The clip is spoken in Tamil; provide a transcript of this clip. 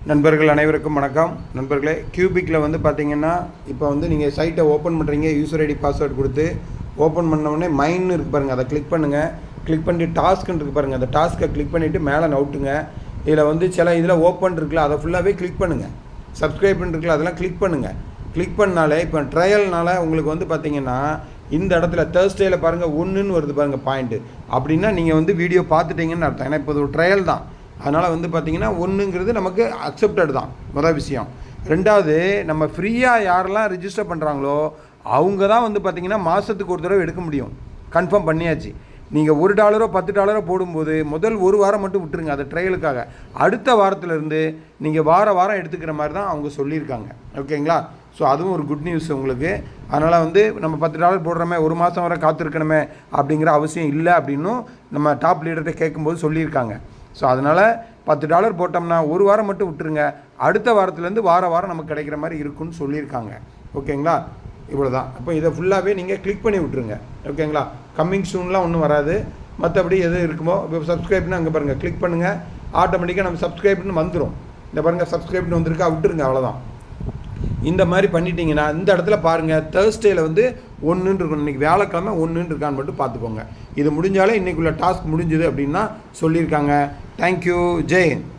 நண்பர்கள் அனைவருக்கும் வணக்கம். நண்பர்களே, கியூபிக்கில் வந்து பார்த்தீங்கன்னா இப்போ வந்து நீங்கள் சைட்டை ஓப்பன் பண்ணுறீங்க. யூசர் ஐடி பாஸ்வேர்டு கொடுத்து ஓப்பன் பண்ணவுடனே மைன்னு இருக்குது பாருங்கள், அதை கிளிக் பண்ணுங்கள். கிளிக் பண்ணிட்டு டாஸ்க்குன்னு இருக்குது பாருங்கள், அந்த டாஸ்க்கை கிளிக் பண்ணிவிட்டு மேலே நவுட்டுங்க. இதில் வந்து சில இதில் ஓப்பன் இருக்குல்ல, அதை ஃபுல்லாகவே கிளிக் பண்ணுங்கள். சப்ஸ்கிரைப்னு இருக்குல்ல, அதெல்லாம் கிளிக் பண்ணுங்கள். கிளிக் பண்ணாலே இப்போ ட்ரையல்னால் உங்களுக்கு வந்து பார்த்தீங்கன்னா இந்த இடத்துல தேர்ஸ்டேயில் பாருங்கள் ஒன்றுன்னு வருது பாருங்கள் பாயிண்ட்டு. அப்படின்னா நீங்கள் வந்து வீடியோ பார்த்துட்டீங்கன்னு அர்த்தம். ஏன்னா இப்போ ஒரு ட்ரையல் தான், அதனால் வந்து பார்த்திங்கன்னா ஒன்றுங்கிறது நமக்கு அக்செப்டட் தான் மொதல் விஷயம். ரெண்டாவது, நம்ம ஃப்ரீயாக யாரெல்லாம் ரிஜிஸ்டர் பண்ணுறாங்களோ அவங்க தான் வந்து பார்த்திங்கன்னா மாதத்துக்கு ஒரு தடவை எடுக்க முடியும். கன்ஃபார்ம் பண்ணியாச்சு. நீங்கள் $1 $10 போடும்போது முதல் ஒரு வாரம் மட்டும் விட்டுருங்க, அது ட்ரையலுக்காக. அடுத்த வாரத்திலேருந்து நீங்கள் வாரம் எடுத்துக்கிற மாதிரி தான் அவங்க சொல்லியிருக்காங்க. ஓகேங்களா? ஸோ அதுவும் ஒரு குட் நியூஸ் உங்களுக்கு. அதனால் வந்து நம்ம $10 போடுறோமே, ஒரு மாதம் வரை காத்திருக்கணுமே அப்படிங்கிற அவசியம் இல்லை அப்படின்னும் நம்ம டாப் லீடர்கிட்ட கேட்கும்போது சொல்லியிருக்காங்க. ஸோ அதனால் $10 போட்டோம்னா ஒரு வாரம் மட்டும் விட்டுருங்க, அடுத்த வாரத்துலேருந்து வாரம் நமக்கு கிடைக்கிற மாதிரி இருக்குன்னு சொல்லியிருக்காங்க. ஓகேங்களா? இவ்வளோ தான். அப்போ இதை ஃபுல்லாகவே நீங்கள் கிளிக் பண்ணி விட்டுருங்க. ஓகேங்களா? கம்மிங் சூன்லாம் ஒன்றும் வராது. மற்றபடி எது இருக்குமோ இப்போ சப்ஸ்கிரைப்னு அங்கே பாருங்கள், கிளிக் பண்ணுங்கள். ஆட்டோமேட்டிக்காக நம்ம சப்ஸ்கிரைப்னு வந்துடும். இந்த பாருங்கள், சப்ஸ்கிரைப்னு வந்திருக்கா, விட்டுருங்க, அவ்வளோதான். இந்த மாதிரி பண்ணிட்டீங்கன்னா இந்த இடத்துல பாருங்கள், தேர்ஸ்டேயில் வந்து 1 இருக்கணும். இன்றைக்கி வியாழக்கிழமை 1 இருக்கான்னு மட்டும் பார்த்துக்கோங்க. இது முடிஞ்சாலே இன்றைக்குள்ள டாஸ்க் முடிஞ்சுது அப்படின்னா சொல்லியிருக்காங்க. தேங்க்யூ. ஜெய் ஹிந்த்.